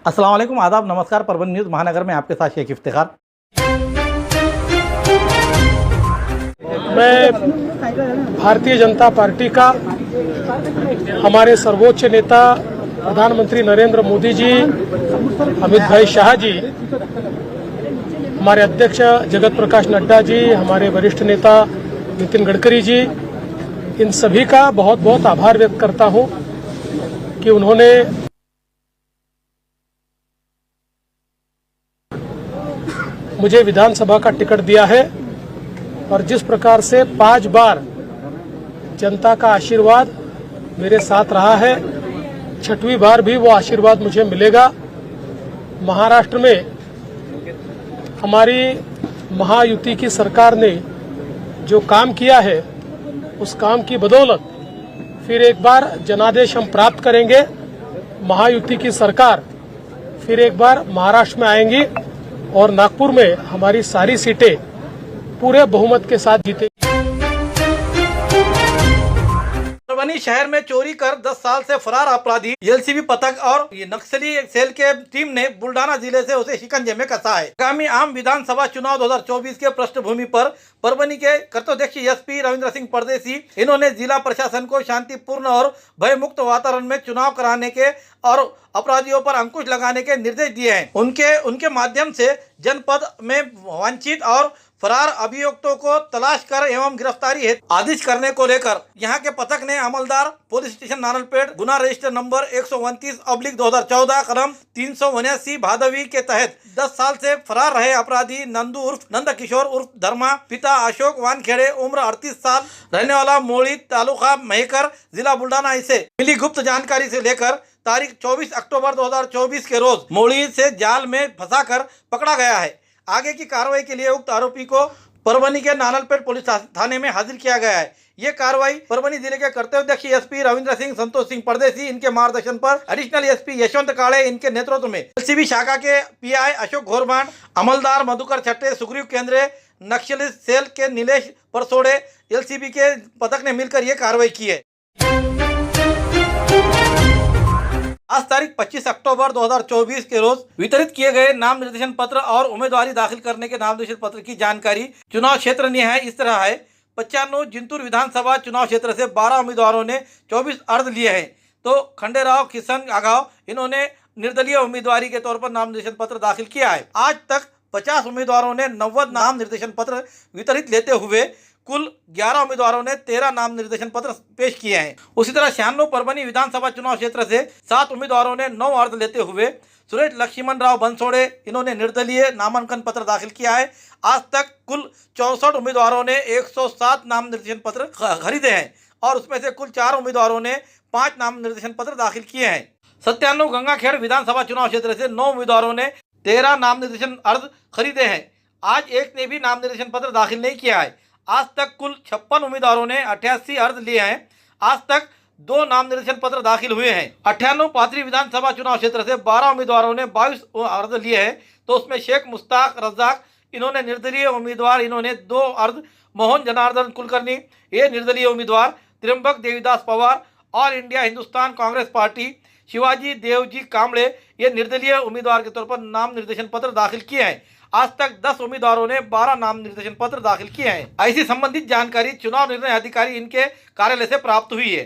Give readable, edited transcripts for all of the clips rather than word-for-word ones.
अस्सलाम वालेकुम, आदाब, नमस्कार। परभनी न्यूज़ महानगर में आपके साथ शेख इफ्तिखार। मैं भारतीय जनता पार्टी का हमारे सर्वोच्च नेता प्रधानमंत्री नरेंद्र मोदी जी, अमित भाई शाह जी, हमारे अध्यक्ष जगत प्रकाश नड्डा जी, हमारे वरिष्ठ नेता नितिन गडकरी जी, इन सभी का बहुत बहुत आभार व्यक्त करता हूं कि उन्होंने मुझे विधानसभा का टिकट दिया है और जिस प्रकार से 5 बार जनता का आशीर्वाद मेरे साथ रहा है, 6वीं बार भी वो आशीर्वाद मुझे मिलेगा। महाराष्ट्र में हमारी महायुति की सरकार ने जो काम किया है, उस काम की बदौलत फिर एक बार जनादेश हम प्राप्त करेंगे। महायुति की सरकार फिर एक बार महाराष्ट्र में आएंगी और नागपुर में हमारी सारी सीटें पूरे बहुमत के साथ जीतेंगी। परभनी शहर में चोरी कर 10 साल से फरार अपराधी एलसीबी पथक और नक्सली सेल के टीम ने बुल्डाना जिले से उसे शिकंजे में कसा है। आगामी आम विधानसभा चुनाव 2024 के पृष्ठभूमि पर परभनी के कर्तव्यदक्ष एसपी रविंद्र सिंह परदेसी, इन्होंने जिला प्रशासन को शांतिपूर्ण और भयमुक्त वातावरण में चुनाव कराने के और अपराधियों पर अंकुश लगाने के निर्देश दिए हैं। उनके माध्यम से जनपद में वांछित और फरार अभियुक्तों को तलाश कर एवं गिरफ्तारी हेतु आदेश करने को लेकर यहाँ के पथक ने अमलदार पुलिस स्टेशन नारलपेट गुना रजिस्टर नंबर 129/2014 कलम 379 भादवी के तहत 10 साल से फरार रहे अपराधी नंदू उर्फ नंद किशोर उर्फ धर्मा, पिता अशोक वानखेड़े, उम्र 38 साल, रहने वाला मोड़ी, तालुका मेहकर, जिला बुल्डाना, इसे मिली गुप्त जानकारी से लेकर तारीख 24 अक्टूबर 2024 के रोज मोड़ी से जाल में फंसाकर पकड़ा गया है। आगे की कार्रवाई के लिए उक्त आरोपी को परभनी के नानलपेट पुलिस थाने में हाजिर किया गया है। ये कार्रवाई परभनी जिले के कर्तव्यदक्ष एसपी रविंद्र सिंह संतोष सिंह परदेसी, इनके मार्गदर्शन पर एडिशनल एसपी यशवंत काळे, इनके नेतृत्व में एलसीबी शाखा के पीआई अशोक घोरबाण, अमलदार मधुकर छट्टे, सुग्रीव केंद्रे, नक्सली सेल के नीलेश परसोड़े, एलसीबी के पथक ने मिलकर ये कार्रवाई की है। आज तारीख 25 अक्टूबर 2024 के रोज वितरित किए गए नाम निर्देशन पत्र और उम्मीदवारी दाखिल करने के नाम निर्देशन पत्र की जानकारी चुनाव क्षेत्र निहाय इस तरह है। 95 जिंतूर विधानसभा चुनाव क्षेत्र से 12 उम्मीदवारों ने 24 अर्ज लिए हैं, तो खंडेराव किशन आगाव, इन्होंने निर्दलीय उम्मीदवारी के तौर पर नाम निर्देशन पत्र दाखिल किया है। आज तक 50 उम्मीदवारों ने 90 नाम निर्देशन पत्र वितरित लेते हुए कुल 11 उम्मीदवारों ने 13 नाम निर्देशन पत्र पेश किए हैं। उसी तरह 96 परभनी विधानसभा चुनाव क्षेत्र से 7 उम्मीदवारों ने 9 अर्ज लेते हुए सुरेश लक्ष्मण राव बनसोड़े, इन्होंने निर्दलीय नामांकन पत्र दाखिल किया है। आज तक कुल 64 उम्मीदवारों ने 107 नाम निर्देशन पत्र खरीदे हैं और उसमें से कुल 4 उम्मीदवारों ने 5 नाम निर्देशन पत्र दाखिल किए हैं। 97 गंगाखेड़ विधानसभा चुनाव क्षेत्र से 9 उम्मीदवारों ने 13 नाम निर्देशन अर्ज खरीदे हैं। आज एक ने भी नाम निर्देशन पत्र दाखिल नहीं किया है। आज तक कुल 56 उम्मीदवारों ने 88 अर्ज लिए हैं। आज तक 2 नाम निर्देशन पत्र दाखिल हुए हैं। 98 पाथरी विधानसभा चुनाव क्षेत्र से 12 उम्मीदवारों ने 22 अर्ज लिए हैं, तो उसमें शेख मुश्ताक रज्जाक, इन्होंने निर्दलीय उम्मीदवार, इन्होंने 2 अर्ज, मोहन जनार्दन कुलकर्णी, ये निर्दलीय उम्मीदवार, Trimbak Devidas Pawar, all India Hindustan Congress party, Shivaji Devji Kamble, ये निर्दलीय उम्मीदवार के तौर पर नाम निर्देशन पत्र दाखिल किए हैं। आज तक 10 उम्मीदवारों ने 12 नाम निर्देशन पत्र दाखिल किए हैं। ऐसी संबंधित जानकारी चुनाव निर्णय अधिकारी इनके कार्यालय से प्राप्त हुई है।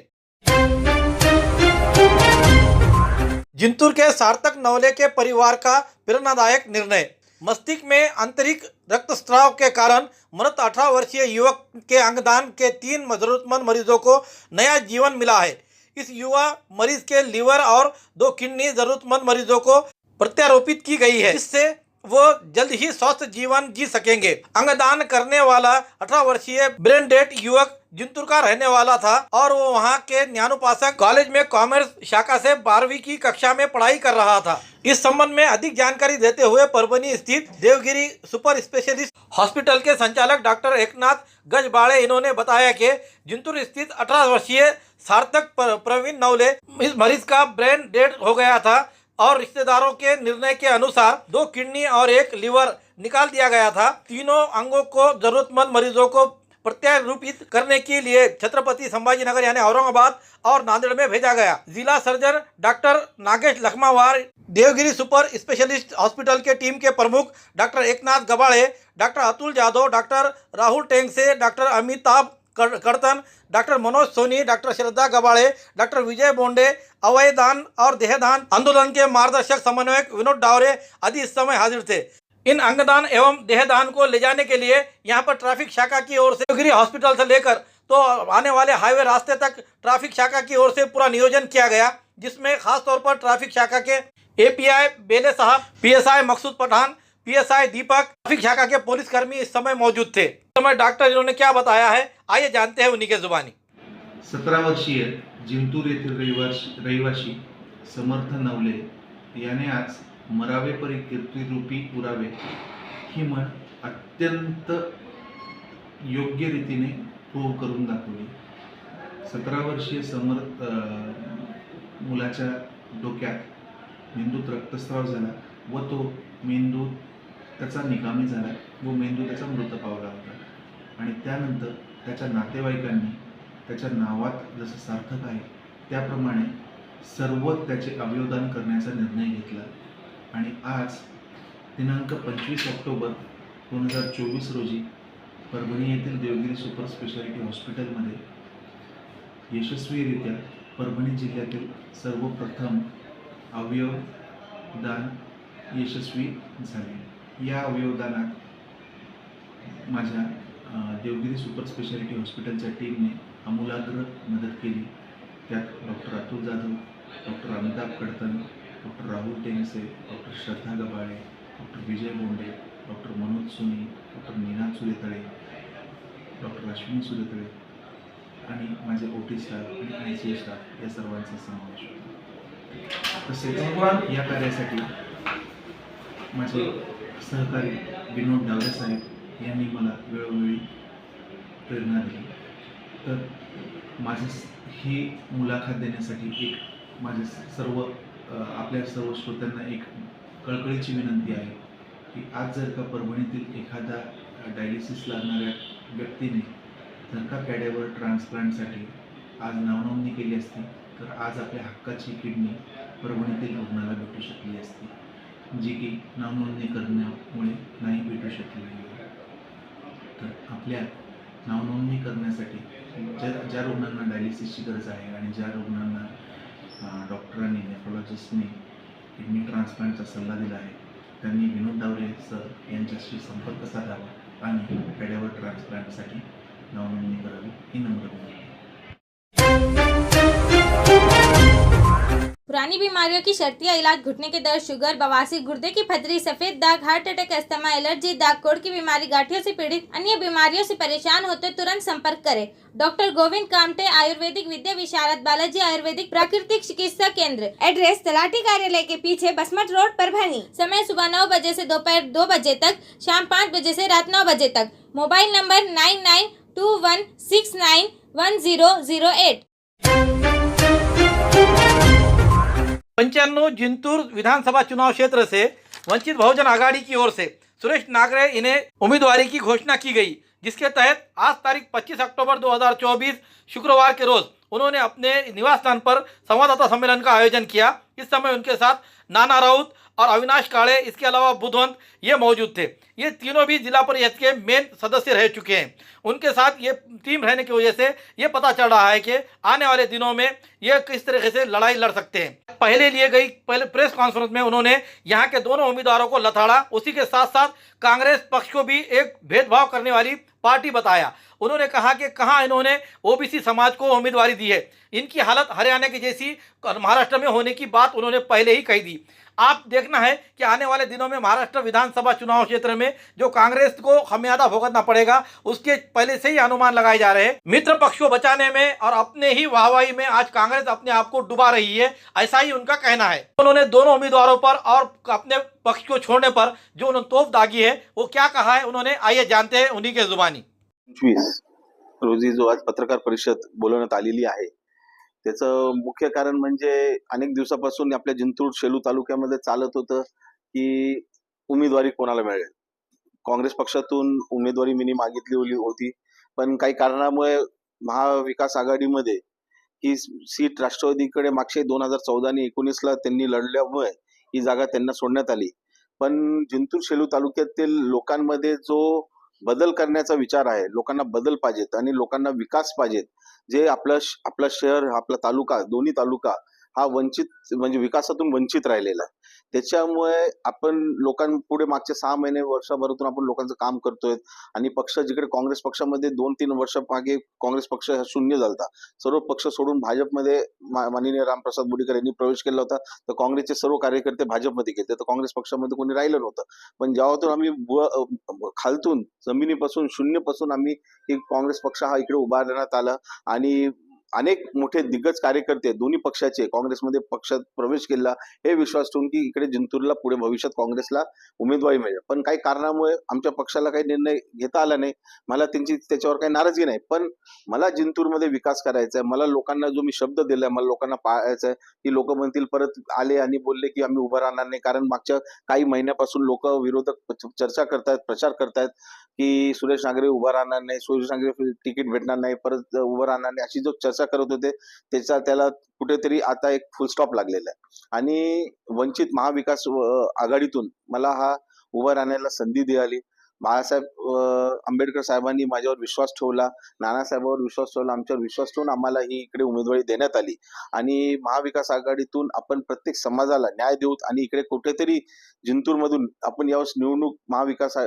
जिंतूर के सार्थक नवले के परिवार का प्रेरणादायक निर्णय। मस्तिष्क में आंतरिक रक्तस्राव के कारण मृत 18 वर्षीय युवक के अंगदान के 3 जरूरतमंद मरीजों को नया जीवन मिला है। इस युवा मरीज के लीवर और 2 किडनी जरूरतमंद मरीजों को प्रत्यारोपित की गई है, जिससे वो जल्द ही स्वस्थ जीवन जी सकेंगे। अंगदान करने वाला 18 वर्षीय ब्रेन डेड युवक जिंतूर का रहने वाला था और वो वहाँ के ज्ञानोपासक कॉलेज में कॉमर्स शाखा से 12वीं की कक्षा में पढ़ाई कर रहा था। इस संबंध में अधिक जानकारी देते हुए परभनी स्थित देवगिरी सुपर स्पेशलिस्ट हॉस्पिटल के संचालक डॉक्टर एकनाथ गजबाड़े, इन्होंने बताया कि जिंतूर स्थित 18 वर्षीय सार्थक प्रवीण नवले, इस मरीज का ब्रेन डेड हो गया था और रिश्तेदारों के निर्णय के अनुसार 2 किडनी और 1 लीवर निकाल दिया गया था। तीनों अंगों को जरूरतमंद मरीजों को प्रत्यारोपित करने के लिए छत्रपति संभाजीनगर यानी औरंगाबाद और नांदेड़ में भेजा गया। जिला surgeon doctor Nagesh Lakhmawar, Devgiri super specialist hospital के टीम के प्रमुख doctor Eknath Gabade, doctor Atul Jadhav, doctor Rahul Tengse, doctor Amitabh Kartan, doctor Manoj Soni, doctor Shraddha Gabade, doctor Vijay Bonde, अवयदान और देहदान आंदोलन के मार्गदर्शक समन्वयक विनोद डावरे आदि इस समय हाजिर थे। इन अंगदान एवं देहदान को ले जाने के लिए यहाँ पर ट्रैफिक शाखा की ओर से देवगिरी हॉस्पिटल से लेकर तो आने वाले हाईवे रास्ते तक ट्रैफिक शाखा की ओर से पूरा नियोजन किया गया, जिसमें खास तौर पर ट्रैफिक शाखा के एपीआई बेले साहब, पीएसआई मकसूद पठान, पीएसआई दीपक, ट्रैफिक शाखा के पुलिसकर्मी इस समय मौजूद थे। इस समय डॉक्टर इन्होंने क्या बताया है, आइए जानते हैं उन्हीं के जुबानी। 17 वर्षीय जिंतूर येथील रहिवासी समर्थ नवले याने आज मरावे परी कीर्तिरूपी पुरावे ही म्हण अत्यंत योग्य रीतीने प्रूव्ह करून दाखवली। 17 वर्षीय समर्थ मुलाच्या डोक्यात मेंदूत रक्तस्राव झाला व तो मेंदू त्याचा निकामी झाला व मेंदू त्याचा मृत पावला होता आणि त्यानंतर त्याच्या नातेवाईकांनी त्याच्या नावात जसं सार्थक आहे त्याप्रमाणे सर्व त्याचे अवयवदान करण्याचा निर्णय घेतला आणि आज दिनांक 25 ऑक्टोबर 2024 रोजी परभणी येथील देवगिरी सुपर स्पेशालिटी हॉस्पिटलमध्ये यशस्वीरित्या परभणी जिल्ह्यातील सर्वप्रथम अवयवदान यशस्वी झाले। या अवयवदानात माझ्या देवगिरी सुपर स्पेशालिटी हॉस्पिटलच्या टीमने आमूलाग्र मदत केली। त्यात doctor Atul Jadhav, doctor Amitabh Kartan, doctor Rahul Tengse, doctor Shraddha Gabale, doctor Vijay Bonde, doctor Manoj Soni, doctor Ninad Suretale, doctor Ashwini Suretale आणि माझे ओटी स्टाफ आणि आयसीयू स्टाफ या सर्वांचा समावेश होता। तसेच या कार्यासाठी माझे सहकारी विनोद डावरे साहेब यांनी मला वेळोवेळी प्रेरणा दिली। तर माझी ही मुलाखत देण्यासाठी एक माझे आपल्या सर्व श्रोत्यांना एक कळकळीची विनंती आहे की आज जर का परभणीतील एखादा डायलिसिस लागणाऱ्या व्यक्तीने जर का कॅडेवर ट्रान्सप्लांटसाठी आज नावनोंदणी केली असती तर आज आपल्या हक्काची किडनी परभणीतील रुग्णाला भेटू शकली असती, जी की नावनोंदणी करण्यामुळे नाही भेटू शकली आहे। तर आपल्या नावनोंदणी करण्यासाठी ज्या रुग्णांना डायलिसिसची गरज आहे आणि ज्या रुग्णांना डॉक्टरांनी नेफ्रोलॉजिस्टने किडनी ट्रान्सप्लांटचा सल्ला दिला आहे त्यांनी विनोद डावरे सर यांच्याशी संपर्क साधावा आणि कॅडेवर ट्रान्सप्लांटसाठी नावनोंदणी करावी ही नम्र विनंती। पुरानी बीमारियों की शर्तिया इलाज, घुटने के दर्द, शुगर, बवासीर, गुर्दे की पथरी, सफेद दाग, हार्ट अटैक, अस्थमा, एलर्जी, दाग कोड़ की बीमारी, गांठियों से पीड़ित अन्य बीमारियों से परेशान होते तुरंत संपर्क करें। डॉक्टर गोविंद कामटे, आयुर्वेदिक विद्या विशारद, बालाजी आयुर्वेदिक प्राकृतिक चिकित्सा केंद्र। एड्रेस तलाठी कार्यालय के पीछे, बसमत रोड, परभणी। समय सुबह 9 बजे से दोपहर 2 बजे तक, शाम 5 बजे से रात 9 बजे तक। Mobile number 9921691008। 95 जिंतूर विधानसभा चुनाव क्षेत्र से वंचित बहुजन आघाड़ी की ओर से सुरेश नागरे इन्हें उम्मीदवारी की घोषणा की गई, जिसके तहत आज तारीख 25 अक्टूबर 2024 शुक्रवार के रोज उन्होंने अपने निवास स्थान पर संवाददाता सम्मेलन का आयोजन किया। इस समय उनके साथ नाना राउत और अविनाश काड़े, इसके अलावा बुधवंत ये मौजूद थे। ये तीनों भी जिला परिषद के मेन सदस्य रह चुके हैं। उनके साथ ये टीम रहने की वजह से ये पता चल रहा है कि आने वाले दिनों में ये किस तरीके से लड़ाई लड़ सकते हैं। पहले प्रेस कॉन्फ्रेंस में उन्होंने यहाँ के दोनों उम्मीदवारों को लताड़ा, उसी के साथ साथ कांग्रेस पक्ष को भी एक भेदभाव करने वाली पार्टी बताया। उन्होंने कहा कि कहाँ इन्होंने ओबीसी समाज को उम्मीदवारी दी है, इनकी हालत हरियाणा की जैसी महाराष्ट्र में होने की बात उन्होंने पहले ही कही दी। आप देखना है कि आने वाले दिनों में महाराष्ट्र विधानसभा चुनाव क्षेत्र में जो कांग्रेस को खमियाजा भुगतना पड़ेगा, उसके पहले से ही अनुमान लगाए जा रहे हैं। मित्र पक्ष को बचाने में और अपने ही वाहवाही में आज कांग्रेस अपने आप को डुबा रही है, ऐसा ही उनका कहना है। उन्होंने दोनों उम्मीदवारों पर और अपने पक्ष को छोड़ने पर जो उन्होंने तोप दागी है वो क्या कहा है उन्होंने, आइए जानते हैं उन्हीं के जुबानी। 25 रोजी जो आज पत्रकार परिषद बोलवण्यात आलेली आहे त्याचं मुख्य कारण म्हणजे अनेक दिवसापासून आपल्या जिंतूर शेलू तालुक्यामध्ये चालत होतं की उमेदवारी कोणाला मिळेल। काँग्रेस पक्षातून उमेदवारी मी मागितली होती, पण काही कारणामुळे महाविकास आघाडीमध्ये ही सीट राष्ट्रवादीकडे मागचे 2014 आणि 19ला त्यांनी लढल्यामुळे ही जागा त्यांना सोडण्यात आली. पण जिंतूर शेलू तालुक्यातील लोकांमध्ये जो बदल करण्याचा विचार आहे, लोकांना बदल पाहिजेत आणि लोकांना विकास पाहिजेत, जे आपलं शहर, आपला तालुका, दोन्ही तालुका हा वंचित म्हणजे विकासातून वंचित राहिलेला आहे. त्याच्यामुळे आपण लोकांपुढे मागचे 6 महिने वर्षभरातून आपण लोकांचं काम करतोय आणि पक्ष जिकडे काँग्रेस पक्षामध्ये 2-3 वर्ष मागे काँग्रेस पक्ष हा शून्य झालता, सर्व पक्ष सोडून भाजपमध्ये माननीय रामप्रसाद बोडीकर यांनी प्रवेश केला होता, तर काँग्रेसचे सर्व कार्यकर्ते भाजपमध्ये गेले, तर काँग्रेस पक्षामध्ये कोणी राहिलं नव्हतं. पण जेव्हातून आम्ही खालतून जमिनीपासून शून्यपासून आम्ही काँग्रेस पक्ष हा इकडे उभारण्यात आला आणि अनेक मोठे दिग्गज कार्यकर्ते दोन्ही पक्षाचे काँग्रेसमध्ये पक्षात प्रवेश केला, हे विश्वास ठेवून की इकडे जिंतूरला पुढे भविष्यात काँग्रेसला उमेदवारी मिळेल. पण काही कारणामुळे आमच्या पक्षाला काही निर्णय घेता आला नाही. मला त्याच्यावर काही नाराजगी नाही, पण मला जिंतूरमध्ये विकास करायचा आहे. मला लोकांना जो मी शब्द दिलाय, मला लोकांना पाळायचा आहे. की लोक म्हणतील परत आले आणि बोलले की आम्ही उभं राहणार नाही, कारण मागच्या काही महिन्यापासून लोक विरोधक चर्चा करतायत, प्रचार करतायत की सुरेश नागरे उभा राहणार नाही, सुरेश नागरे तिकीट भेटणार नाही, परत उभं राहणार नाही, अशी जो चर्चा करत होते त्याला कुठेतरी आता एक फुल स्टॉप लागलेला आहे. आणि वंचित महाविकास आघाडीतून मला हा उभा राहण्याला संधी मिळाली. बाळासाहेब आंबेडकर साहेबांनी माझ्यावर विश्वास ठेवला, नानासाहेबांवर विश्वास ठेवला, आमच्यावर विश्वास ठेवून आम्हाला ही इकडे उमेदवारी देण्यात आली. आणि महाविकास आघाडीतून आपण प्रत्येक समाजाला न्याय देऊ आणि इकडे कुठेतरी जिंतूरमधून आपण यावेळेस निवडणूक महाविकास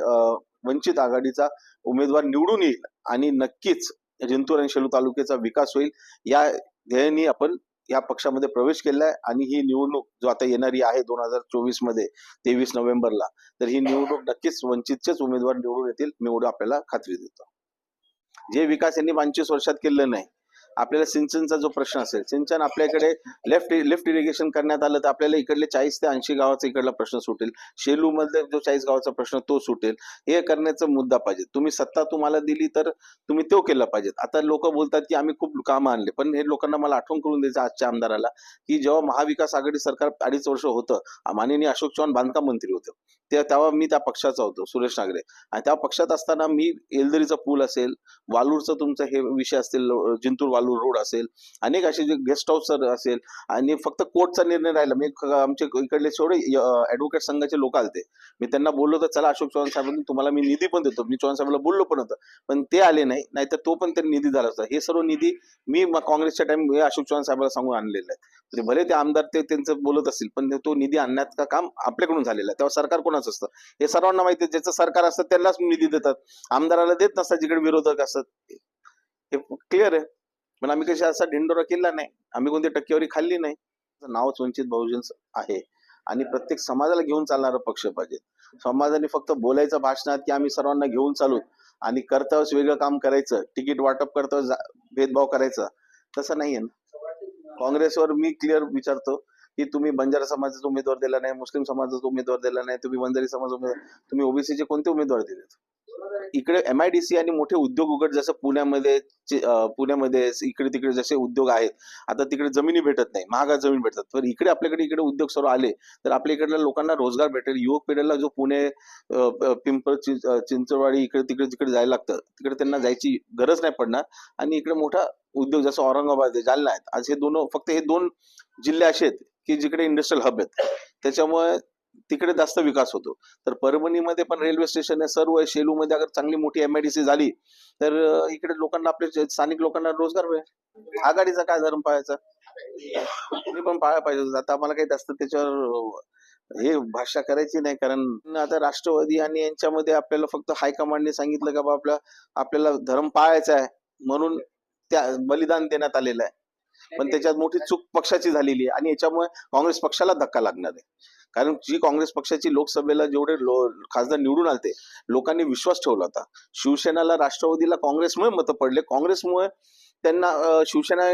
वंचित आघाडीचा उमेदवार निवडून येईल आणि नक्कीच जिंतूर आणि शेलू तालुक्याचा विकास होईल, या ध्येयाने आपण या पक्षामध्ये प्रवेश केलाय. आणि ही निवडणूक जो आता येणारी आहे 2024 मध्ये 23 नोव्हेंबरला, तर ही निवडणूक नक्कीच वंचितचेच उमेदवार निवडून येतील, मी एवढं आपल्याला खात्री देतो. जे विकास यांनी 25 वर्षात केलेलं नाही, आपल्याला सिंचनचा जो प्रश्न असेल, सिंचन आपल्याकडे लिफ्ट इरिगेशन करण्यात आलं तर आपल्याला इकडले 40 ते 80 गावाचा इकडला प्रश्न सुटेल. शेलू मध्ये जो 40 गावाचा प्रश्न तो सुटेल. हे करण्याचा मुद्दा पाहिजे. तुम्ही सत्ता तुम्हाला दिली तर तुम्ही तो केला पाहिजे. आता लोक बोलतात की आम्ही खूप कामं आणले, पण हे लोकांना मला आठवण करून द्यायचं आजच्या आमदाराला की जेव्हा महाविकास आघाडी सरकार 2.5 वर्ष होतं, माननीय अशोक चव्हाण बांधकाम मंत्री होते, तेव्हा मी त्या पक्षाचा होतो, सुरेश नागरे. आणि त्या पक्षात असताना मी येलदरीचा पूल असेल, वालूरचा तुमचा हे विषय असतील, जिंतूर वालूर रोड असेल, अनेक असे जे गेस्ट हाऊस असेल, आणि फक्त कोर्टचा निर्णय राहिला. मी आमचे इकडले थोडे ऍडव्होकेट संघाचे लोक आलते, मी त्यांना बोललो तर चला अशोक चव्हाण साहेबांनी तुम्हाला मी निधी पण देतो, मी चव्हाण साहेबांना बोललो पण होतं, पण ते आले नाही, नाहीतर तो पण त्यांनी निधी झाला असता. हे सर्व निधी मी काँग्रेसच्या टाइम अशोक चव्हाण साहेबांना सांगून आणलेलं आहे. म्हणजे भले ते आमदार ते त्यांचं बोलत असतील, पण तो निधी आणण्याचं काम आपल्याकडून झालेलं आहे. तेव्हा सरकार कोणाचं असतं हे सर्वांना माहिती आहे. ज्याचं सरकार असतं त्यांनाच निधी देतात, आमदाराला देत नसतात जिकडे विरोधक असतात, हे क्लिअर आहे. पण आम्ही कशी असा ढिंडोरा केला नाही, आम्ही कोणती टक्केवारी खाल्ली नाही. नावच वंचित बहुजन आहे आणि प्रत्येक समाजाला घेऊन चालणारा पक्ष पाहिजे. समाजाने फक्त बोलायचं भाषणात की आम्ही सर्वांना घेऊन चालू आणि कर्तव्यास वेगळं काम करायचं, तिकीट वाटप करता भेदभाव करायचा, तसं नाहीये ना. काँग्रेसवर मी क्लिअर विचारतो की तुम्ही बंजारा समाजाचा उमेदवार दिला नाही, मुस्लिम समाजाचा उमेदवार दिला नाही, तुम्ही बंजारी समाज उमेदवार, तुम्ही ओबीसीचे कोणते उमेदवार दिलेत? इकडे MIDC आणि मोठे उद्योग उघड जसं पुण्यामध्ये इकडे तिकडे जसे उद्योग आहेत, आता तिकडे जमिनी भेटत नाही, महागात जमीन भेटतात, तर इकडे आपल्याकडे इकडे उद्योग सर्व आले तर आपल्या इकडल्या लोकांना रोजगार भेटेल. युवक पिढीला जो पुणे, पिंपळ, चिंचवाडी इकडे तिकडे जायला लागतं, तिकडे त्यांना जायची गरज नाही पडणार. आणि इकडे मोठा उद्योग जसं औरंगाबाद आहे, जालना आहेत, आज हे दोन जिल्हे असे आहेत की जिकडे इंडस्ट्रियल हब आहेत, त्याच्यामुळे तिकडे जास्त विकास होतो. तर परभणीमध्ये पण रेल्वे स्टेशन आहे, सर्व आहे. शेलूमध्ये अगर चांगली मोठी MIDC झाली तर इकडे लोकांना, आपल्या स्थानिक लोकांना रोजगार मिळेल. आघाडीचा काय धर्म पाहायचा, तुम्ही पण पाहायला पाहिजे. आता आम्हाला काही जास्त त्याच्यावर हे भाषा करायची नाही, कारण आता राष्ट्रवादी आणि यांच्यामध्ये आपल्याला फक्त हायकमांडने सांगितलं का बाबा आपल्याला धर्म पाळायचा आहे म्हणून त्या बलिदान देण्यात आलेलं आहे. पण त्याच्यात मोठी चूक पक्षाची झालेली आहे आणि याच्यामुळे काँग्रेस पक्षाला धक्का लागणार आहे. कारण जी काँग्रेस पक्षाची लोकसभेला जेवढे खासदार निवडून आलते, लोकांनी विश्वास ठेवला होता. शिवसेनाला, राष्ट्रवादीला काँग्रेसमुळे मतं पडले, काँग्रेसमुळे त्यांना शिवसेना,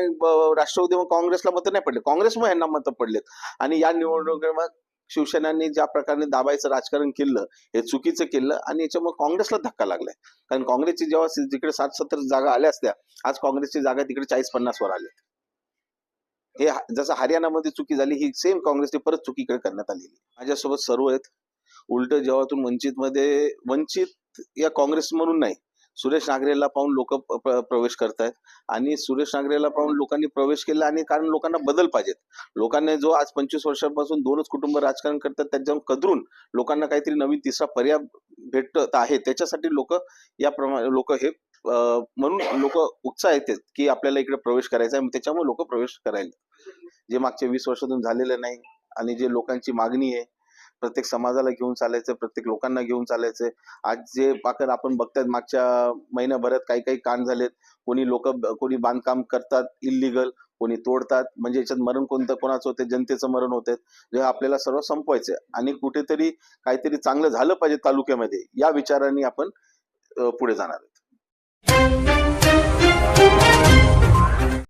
राष्ट्रवादी काँग्रेसला मतं नाही पडले, काँग्रेसमुळे यांना मतं पडलेत. आणि या निवडणुकीत शिवसेनांनी ज्या प्रकारे दाबायचं राजकारण केलं, हे चुकीचं केलं आणि याच्यामुळे काँग्रेसला धक्का लागलाय. कारण काँग्रेसची जेव्हा जिकडे 60-70 जागा आल्या असत्या, आज काँग्रेसची जागा तिकडे 40-50 वर आल्या. हे जसं हरियाणामध्ये चुकी झाली, ही सेम काँग्रेसने परत चुकीकडे करण्यात आलेली. माझ्यासोबत सर्व आहेत. उलट जेव्हा वंचित या काँग्रेस म्हणून नाही, सुरेश नागरेला पाहून लोक प्रवेश करतायत आणि सुरेश नागरेला पाहून लोकांनी प्रवेश केला आणि कारण लोकांना बदल पाहिजेत. लोकांनी जो आज 25 वर्षापासून दोनच कुटुंब राजकारण करतात त्याच्यावर कदरून लोकांना काहीतरी नवीन तिसरा पर्याय भेटत आहे, त्याच्यासाठी लोक हे म्हणून लोक उत्साह येतात की आपल्याला इकडे प्रवेश करायचा आहे, त्याच्यामुळे लोक प्रवेश करायला जे मागच्या 20 वर्षातून झालेले नाही आणि जे लोकांची मागणी आहे प्रत्येक समाजाला घेऊन चालायचं, प्रत्येक लोकांना घेऊन चालायचं. आज जे पाकर आपण बघतायत मागच्या महिन्याभरात काही कांड झालेत, कोणी बांधकाम करतात इल्लीगल, कोणी तोडतात, म्हणजे याच्यात मरण कोणाचं होते, जनतेचं मरण होते. जे आपल्याला सर्व संपवायचं आणि कुठेतरी काहीतरी चांगलं झालं पाहिजे तालुक्यामध्ये, या विचारांनी आपण पुढे जाणार आहोत.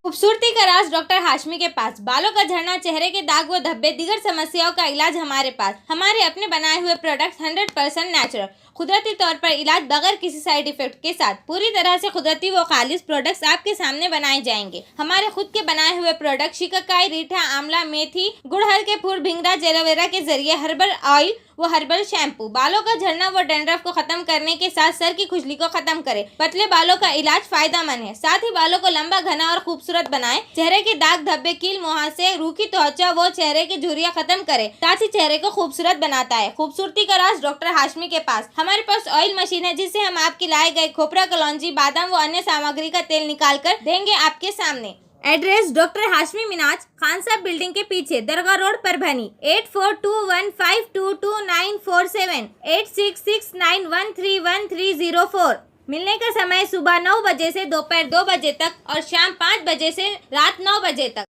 खूबसूरती का राज डॉक्टर हाशमी के पास। बालों का झड़ना, चेहरे के दाग व धब्बे, दीगर समस्याओं का इलाज हमारे पास। हमारे अपने बनाए हुए प्रोडक्ट्स 100% नेचुरल, कुदरती तौर पर इलाज बगैर किसी साइड इफेक्ट के साथ पूरी तरह से कुदरती व खालिश प्रोडक्ट्स आपके सामने बनाए जाएंगे। हमारे खुद के बनाए हुए प्रोडक्ट शिकाकाई, रीठा, आंवला, मेथी, गुड़हल के फूल, भिंगरा, एलोवेरा के जरिए हर्बल ऑयल वो हर्बल शैम्पू बालों का झड़ना व डैंड्रफ को खत्म करने के साथ सर की खुजली को खत्म करे। पतले बालों का इलाज फायदेमंद है, साथ ही बालों को लंबा, घना और खूबसूरत बनाए। चेहरे के दाग धब्बे, कील मुहासे, रूखी त्वचा वो चेहरे की झुर्रियां खत्म करे, साथ ही चेहरे को खूबसूरत बनाता है। खूबसूरती का राज डॉक्टर हाशमी के पास। हमारे पास ऑयल मशीन है जिससे हम आपके लाए गए खोपरा, कलौंजी, बादाम व अन्य सामग्री का तेल निकाल कर देंगे आपके सामने। एड्रेस डॉक्टर हाशमी मिनाज, खान साहब बिल्डिंग के पीछे, दरगाह रोड, परभनी। 8421522947, 8669131304। मिलने का समय सुबह 9 बजे से दोपहर 2 बजे तक और शाम 5 बजे से रात 9 बजे तक।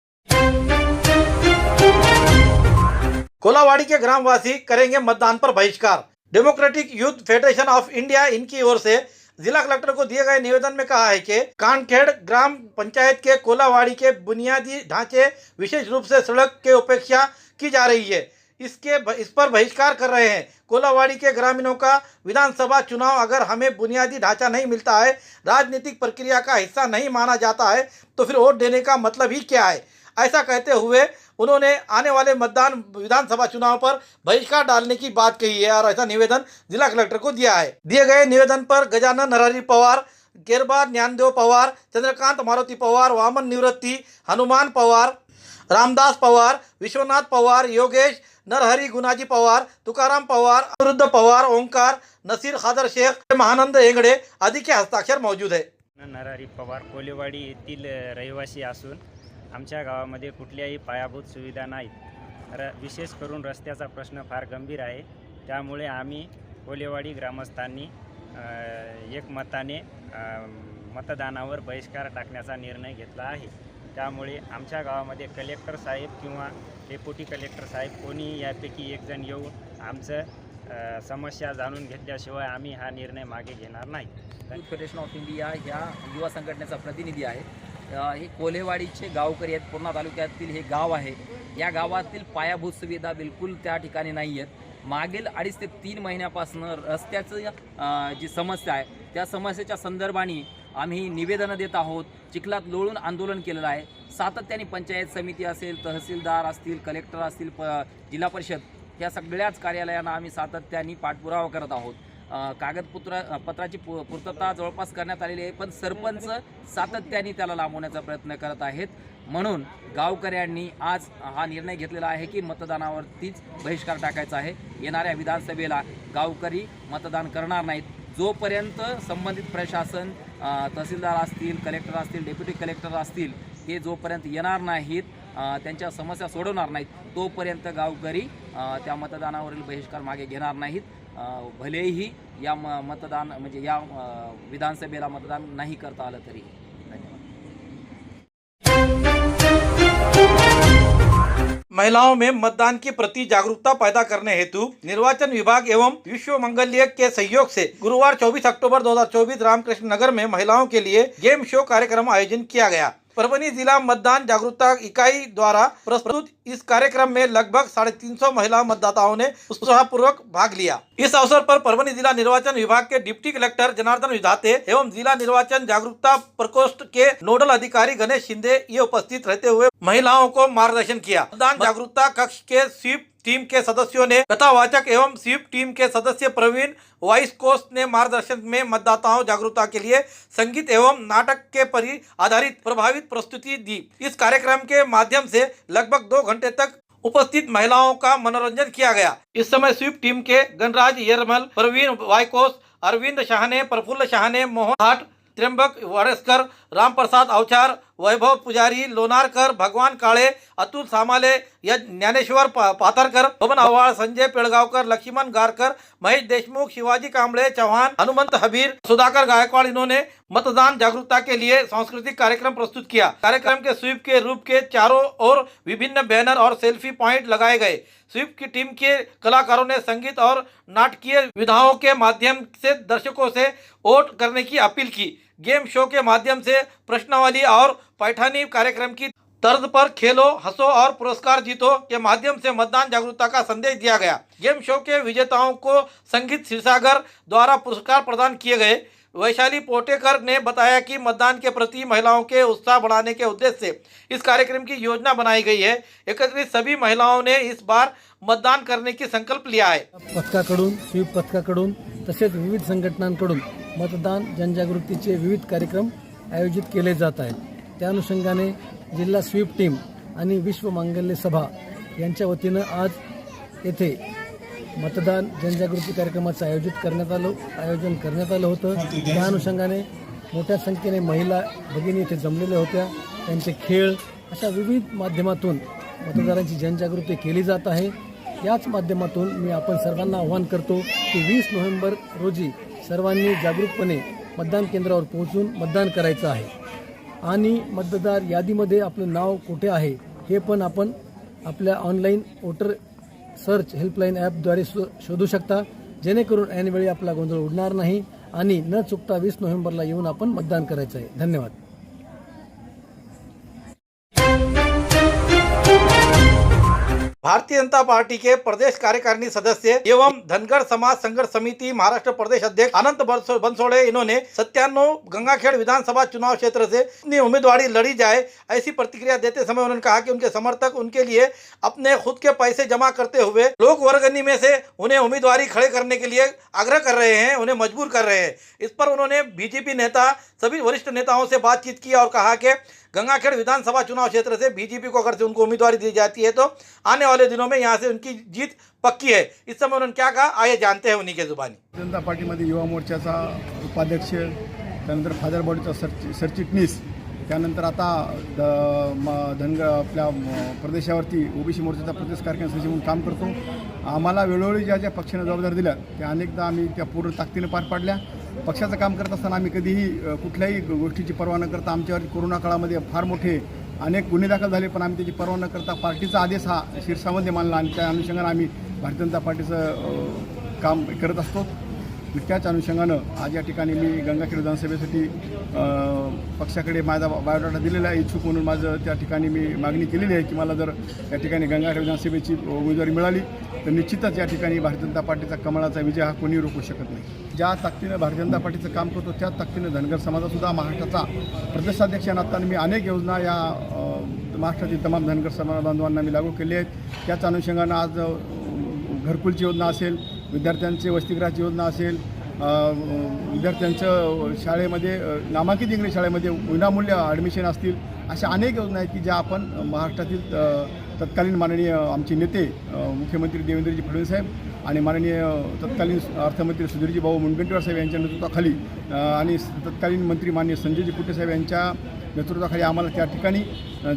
कोलावाड़ी के ग्रामवासी करेंगे मतदान पर बहिष्कार। Democratic youth federation of India इनकी ओर से जिला कलेक्टर को दिए गए निवेदन में कहा है कि कानखेड़ ग्राम पंचायत के कोलावाड़ी के बुनियादी ढांचे, विशेष रूप से सड़क के उपेक्षा की जा रही है। इस पर बहिष्कार कर रहे हैं। कोलावाड़ी के ग्रामीणों का विधानसभा चुनाव अगर हमें बुनियादी ढांचा नहीं मिलता है, राजनीतिक प्रक्रिया का हिस्सा नहीं माना जाता है, तो फिर वोट देने का मतलब ही क्या है। ऐसा कहते हुए उन्होंने आने वाले विधानसभा चुनाव पर बहिष्कार डालने की बात कही है और ऐसा निवेदन जिला कलेक्टर को दिया है। दिए गए निवेदन पर गजानन नरहरी पवार, गेरबा ज्ञानदेव पवार, चंद्रकांत मारुति पवार, वामन निवृत्ति, हनुमान पवार, रामदास पवार, विश्वनाथ पवार, योगेश नरहरी, गुनाजी पवार, तुकाराम पवार, अनिरुद्ध पवार, ओंकार, नसीर खादर शेख, महानंद हेगड़े आदि के हस्ताक्षर मौजूद है। नरहरी पवार कोलेवाडी येथील रहिवासी असून आमच्या गावामध्ये कुठल्याही पायाभूत सुविधा नाहीत। विशेष करून रस्त्याचा प्रश्न फार गंभीर आहे। त्यामुळे आम्ही कोलेवाडी ग्रामस्थांनी एकमताने मतदानावर बहिष्कार टाकण्याचा निर्णय घेतला आहे। त्यामुळे आमच्या गावामध्ये कलेक्टर साहेब किंवा डेप्युटी कलेक्टर साहेब कोणी यापैकी एक जण येऊन आमचं समस्या जाणून घेतल्याशिवाय आम्ही हा निर्णय मागे घेणार नाही। यूथ फेडरेशन ऑफ इंडिया ह्या युवा संघटनेचा प्रतिनिधी आहे। हे कोल्हेवाडीचे गावकरी आहेत। पूर्णा तालुक्यातील हे गाव आहे। या गावातील पायाभूत सुविधा बिलकुल त्या ठिकाणी नाही आहेत। मागील 2.5 ते 3 महिन्यापासून रस्त्याचं जी समस्या आहे त्या समस्येच्या संदर्भाने आम्ही निवेदनं देत आहोत। चिखलात लोळून आंदोलन केलेलं आहे। सातत्याने पंचायत समिती असेल, तहसीलदार असतील, कलेक्टर असतील, जिल्हा परिषद या सगळ्याच कार्यालयांना आम्ही सातत्याने पाठपुरावा करत आहोत। कागदपत्राची पूर्तता जवळपास करण्यात आलेली आहे, पण सरपंच सातत्याने त्याला लांबवण्याचा प्रयत्न करत आहेत। म्हणून गावकऱ्यांनी आज हा निर्णय घेतलेला आहे की मतदानावरतीच बहिष्कार टाकायचा आहे। येणाऱ्या विधानसभेला गावकरी मतदान करणार नाहीत जोपर्यंत संबंधित प्रशासन, तहसीलदार असतील, कलेक्टर असतील, डेप्युटी कलेक्टर असतील, हे जोपर्यंत येणार नाहीत, त्यांच्या समस्या सोडवणार नाहीत, तोपर्यंत गावकरी त्या मतदानावरील बहिष्कार मागे घेणार नाहीत। भलेही या मतदान म्हणजे या विधानसभेला मतदान नाही करता आलं तरी। महिलाओं में मतदान के प्रति जागरूकता पैदा करने हेतु निर्वाचन विभाग एवं विश्व मंगल्य के सहयोग से गुरुवार 24 अक्टूबर 2024 रामकृष्ण नगर में महिलाओं के लिए गेम शो कार्यक्रम आयोजन किया गया। परभनी जिला मतदान जागरूकता इकाई द्वारा प्रस्तुत इस कार्यक्रम में लगभग 350 महिला मतदाताओं ने उत्साहपूर्वक भाग लिया। इस अवसर पर परभनी जिला निर्वाचन विभाग के डिप्टी कलेक्टर जनार्दन विधाते एवं जिला निर्वाचन जागरूकता प्रकोष्ठ के नोडल अधिकारी गणेश शिंदे ये उपस्थित रहते हुए महिलाओं को मार्गदर्शन किया। मतदान जागरूकता कक्ष के स्वीप टीम के सदस्यों ने कथावाचक एवं स्वीप टीम के सदस्य प्रवीण वाइस कोस्ट ने मार्गदर्शन में मतदाताओं जागरूकता के लिए संगीत एवं नाटक के पर आधारित प्रभावित प्रस्तुति दी। इस कार्यक्रम के माध्यम से लगभग 2 घंटे तक उपस्थित महिलाओं का मनोरंजन किया गया। इस समय स्वीप टीम के गणराज यरमल, प्रवीण वाइकोस, अरविंद शाहने, प्रफुल्ल शाहने, मोहन हाट, त्र्यंबक वाडेस्कर, रामप्रसाद अवचार, वैभव पुजारी, लोनारकर, भगवान काळे, अतुल सामाले, ज्ञानेश्वर पाथरकर, बबन आव्हाळ, संजय पेळगावकर, लक्ष्मण गारकर, महेश देशमुख, शिवाजी कांबळे चौहान, हनुमंत हबीर, सुधाकर गायकवाड़ इन्होंने मतदान जागरूकता के लिए सांस्कृतिक कार्यक्रम प्रस्तुत किया। कार्यक्रम के स्वीप के रूप के चारों ओर विभिन्न बैनर और सेल्फी पॉइंट लगाए गए। स्वीप की टीम के कलाकारों ने संगीत और नाटकीय विधाओं के माध्यम से दर्शकों से वोट करने की अपील की। गेम शो के माध्यम से प्रश्नावली और पैठानी कार्यक्रम की तर्ज पर खेलो, हंसो और पुरस्कार जीतो के माध्यम से मतदान जागरूकता का संदेश दिया गया। गेम शो के विजेताओं को संगीत क्षीरसागर द्वारा पुरस्कार प्रदान किए गए। वैशाली पोटेकर ने बताया कि मतदान के प्रति महिलाओं के उत्साह बढ़ाने के उद्देश्य से इस कार्यक्रम की योजना बनाई गई है। एकत्रित सभी महिलाओं ने इस बार मतदान करने की संकल्प लिया है। पथकाकडून, स्वीप पथकाकडून तसेच विविध संघटनांकडून मतदान जनजागृतीचे विविध कार्यक्रम आयोजित केले जात आहेत। त्या अनुषंगाने जिल्हा स्वीप टीम आणि विश्व मांगल्य सभा यांच्या वतीनं आज येथे मतदान जनजागृती कार्यक्रमाचं आयोजन करण्यात आलं होतं। त्या अनुषंगाने मोठ्या संख्येने महिला भगिनी इथे जमलेल्या होत्या। त्यांचे खेळ अशा विविध माध्यमातून मतदारांची जनजागृती केली जात आहे। याच माध्यमातून मी आपण सर्वांना आवाहन करतो की 20 नोव्हेंबर रोजी सर्वांनी जागरूकपणे मतदान केंद्रावर पोहोचून मतदान करायचं आहे आणि मतदार यादीमध्ये आपलं नाव कुठे आहे हे पण आपण आपल्या ऑनलाईन वोटर सर्च हेल्पलाईन ॲपद्वारे शोधू शकता, जेणेकरून ऐनवेळी आपला गोंधळ उडणार नाही आणि न चुकता 20 नोव्हेंबरला येऊन आपण मतदान करायचं आहे। धन्यवाद। भारतीय जनता पार्टी के प्रदेश कार्यकारिणी सदस्य एवं धनगर समाज संघर्ष समिति महाराष्ट्र प्रदेश अध्यक्ष अनंत बंसोड़े इन्होंने 97 गंगाखेड़ विधानसभा चुनाव क्षेत्र से अपनी उम्मीदवारी लड़ी जाए ऐसी प्रतिक्रिया देते समय उन्होंने कहा कि उनके समर्थक उनके लिए अपने खुद के पैसे जमा करते हुए लोक वर्गनी में से उन्हें उम्मीदवारी खड़े करने के लिए आग्रह कर रहे हैं, उन्हें मजबूर कर रहे हैं। इस पर उन्होंने बीजेपी नेता सभी वरिष्ठ नेताओं से बातचीत की और कहा कि गंगाखेड़ विधानसभा चुनाव क्षेत्र से बीजेपी को अगर से उनको उम्मीदवारी दी जाती है तो आने वाले दिनों में यहाँ से उनकी जीत पक्की है। इस समय उन्होंने क्या कहा, आइए जानते हैं उन्हीं के जुबानी। जनता पार्टीमध्ये युवा मोर्चाचा उपाध्यक्ष, त्यानंतर फादर बॉडीचा सरचिटणीस, त्यानंतर आता धनगर आपल्या प्रदेशावरती ओबीसी मोर्चाचा प्रदेश कार्यकारिणी सचिव म्हणून काम करतो। आम्हाला वेळोवेळी ज्या पक्षाने जबाबदारी दिल्या त्या अनेकदा आम्ही त्या पूर्ण ताकदीने पार पाडल्या। पक्षाचं काम करत असताना आम्ही कधीही कुठल्याही गोष्टीची पर्वा न करता, आमच्यावर कोरोना काळामध्ये फार मोठे अनेक गुन्हे दाखल झाले पण आम्ही त्याची पर्वा न करता पार्टीचा आदेश हा शिरसावंत मानला आणि त्या अनुषंगाने आम्ही भारतीय जनता पार्टीचं काम करत असतो। त्याच अनुषंगानं आज या ठिकाणी मी गंगाखेड विधानसभेसाठी पक्षाकडे माझा बायोडाटा दिलेला आहे। इच्छुक म्हणून माझं त्या ठिकाणी मी मागणी केलेली आहे की मला जर या ठिकाणी गंगाखेड विधानसभेची उमेदवारी मिळाली तर निश्चितच या ठिकाणी भारतीय जनता पार्टीचा कमळाचा विजय हा कोणी रोखू शकत नाही। ज्या ताकदीनं भारतीय जनता पार्टीचं काम करतो त्याच ताकदीनं धनगर समाजासुद्धा महाराष्ट्राचा प्रदेशाध्यक्ष नसताना मी अनेक योजना या महाराष्ट्रातील तमाम धनगर समाज बांधवांना मी लागू केली आहेत। त्याच अनुषंगानं आज घरकुलची योजना असेल, विद्यार्थ्यांची वसतिगृहाची योजना असेल, विद्यार्थ्यांचं शाळेमध्ये नामांकित इंग्लिश शाळेमध्ये विनामूल्य ॲडमिशन असतील, अशा अनेक योजना आहेत की ज्या आपण महाराष्ट्रातील तत्कालीन माननीय आमचे नेते मुख्यमंत्री देवेंद्रजी फडणवीस साहेब आणि माननीय तत्कालीन अर्थमंत्री सुधीरजी भाऊ मुनगंटीवार साहेब यांच्या नेतृत्वाखाली आणि तत्कालीन मंत्री माननीय संजयजी कुटे साहेब यांच्या नेतृत्वाखाली आम्हाला त्या ठिकाणी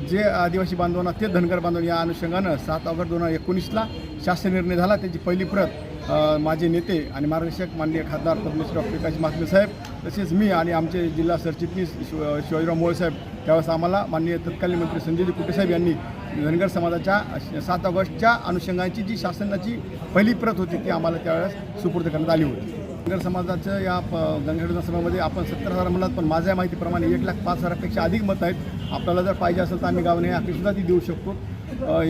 जे आदिवासी बांधवांना ते धनगर बांधव या अनुषंगानं 7 ऑगस्ट 2019ला शासन निर्णय झाला। त्याची पहिली प्रत माझे नेते आणि मार्गदर्शक माननीय खासदार पद्मश्री डॉक्टर विकास महात्मे साहेब तसेच मी आणि आमचे जिल्हा सरचिटणीस शिवाजीराव मोहोळ साहेब त्यावेळेस आम्हाला माननीय तत्कालीन मंत्री संजयजी कुटे साहेब यांनी धनगर समाजाच्या 7 ऑगस्टच्या अनुषंगाची जी शासनाची पहिली प्रत होती ती आम्हाला त्यावेळेस सुपूर्द करण्यात आली होती। धनगर समाजाचं या गंगाखेड विधानसभामध्ये आपण 70,000 म्हणलात पण माझ्या माहितीप्रमाणे 1,05,000पेक्षा अधिक मत आहेत। आपल्याला जर पाहिजे असेल तर आम्ही गावने आखीसुद्धा ती देऊ शकतो।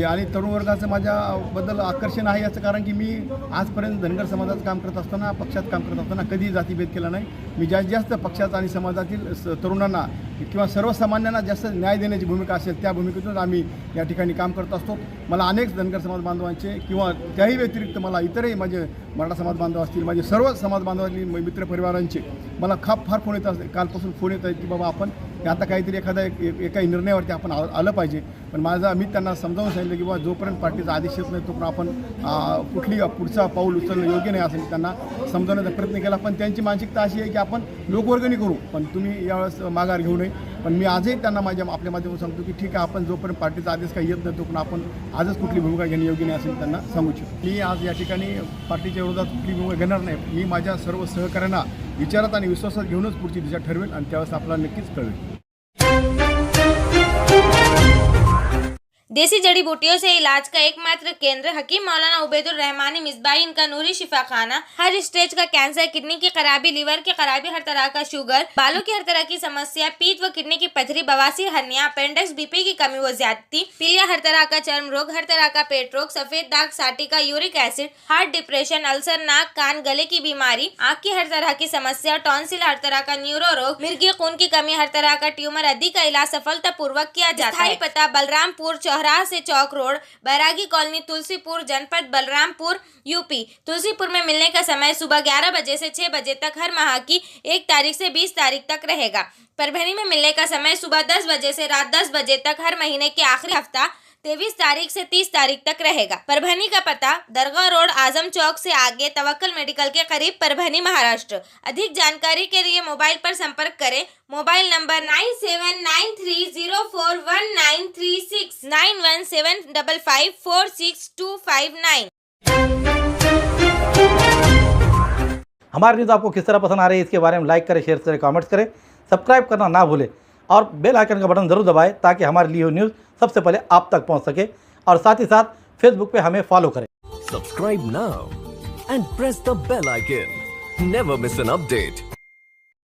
आणि तरुण वर्गाचं माझ्याबद्दल आकर्षण आहे याचं कारण की मी आजपर्यंत धनगर समाजाचं काम करत असताना, पक्षात काम करत असताना कधी जातीभेद केला नाही. मी जास्तीत जास्त पक्षात आणि समाजातील तरुणांना किंवा सर्वसामान्यांना जास्त न्याय देण्याची भूमिका असेल त्या भूमिकेतून आम्ही या ठिकाणी काम करत असतो. मला अनेक धनगर समाज बांधवांचे किंवा त्याही व्यतिरिक्त मला इतरही माझे मराठा समाज बांधव असतील, माझे सर्व समाज बांधवांनी मित्रपरिवारांचे मला फार फोन येत असते. कालपासून फोन येत आहेत की बाबा आपण आता काहीतरी एका निर्णयावरती आपण आलं पाहिजे. पण मी त्यांना समजावून सांगितलं की बाबा जोपर्यंत पार्टीचा आदेश येत नाही तोपर्यंत आपण पुढचा पाऊल उचलणं योग्य नाही असं मी त्यांना समजावण्याचा प्रयत्न केला. पण त्यांची मानसिकता अशी आहे की आपण लोकवर्गणी करू, पण तुम्ही यावेळेस माघार घेऊ नये. पण मी आजही त्यांना आपल्या माध्यमातून सांगतो की ठीक आहे, आपण जोपर्यंत पार्टीचा आदेश काही येत नाही तोपर्यंत आपण आजच कुठली भूमिका घेणे योग्य नाही असं मी त्यांना सांगू इच्छितो. मी आज या ठिकाणी पार्टीच्या विरोधात कुठली भूमिका घेणार नाही. मी माझ्या सर्व सहकाऱ्यांना विचारात आणि विश्वासात घेऊनच पुढची दिशा ठरवेल आणि त्यावेळेस आपल्याला नक्कीच कळवेल. देसी जड़ी बूटियों से इलाज का एकमात्र केंद्र हकीम मौलाना उबैदुर रहमानी मिसबाही इनका नूरी शिफा खाना। हर स्टेज का कैंसर, किडनी की खराबी, लीवर की खराबी, हर तरह का शुगर, बालों की हर तरह की समस्या, पीत व किडनी की पथरी, बवासीर, हर्निया, अपेंडिक्स, बीपी की कमी व ज्यादती, पीलिया, हर तरह का चर्म रोग, हर तरह का पेट रोग, सफेद दाग, sciatica, uric acid, heart, depression, ulcer, नाक, कान, गले की बीमारी, आँख की हर तरह की समस्या, टॉन्सिल, हर तरह का न्यूरो रोग, मिर्गी खून की कमी, हर तरह का ट्यूमर आदि का इलाज सफलतापूर्वक किया जाता है। पता बलरामपुर चौराहा से चौक रोड, बैरागी कॉलोनी, तुलसीपुर, जनपद बलरामपुर, यूपी। तुलसीपुर में मिलने का समय सुबह 11 बजे से 6 बजे तक हर माह की 1 तारीख से 20 तारीख तक रहेगा। परभणी में मिलने का समय सुबह 10 बजे से रात 10 बजे तक हर महीने के आखिरी हफ्ता 23 तारीख से 30 तारीख तक रहेगा। परभणी का पता दरगाह रोड, आजम चौक से आगे, तवक्कल मेडिकल के करीब, परभणी, महाराष्ट्र। अधिक जानकारी के लिए मोबाइल पर संपर्क करें। Mobile number 9793041936 9175546259। हमारी न्यूज़ आपको किस तरह पसंद आ रही है इसके बारे में लाइक करें, शेयर करें, कमेंट्स करें, सब्सक्राइब करना ना भूलें और बेल आइकन का बटन ज़रूर दबाएं ताकि हमारी ली हुई न्यूज़ सबसे पहले आप तक पहुंच सके। और साथ ही साथ फेसबुक पे हमें फॉलो करें। Subscribe now and press the bell icon. Never miss an update.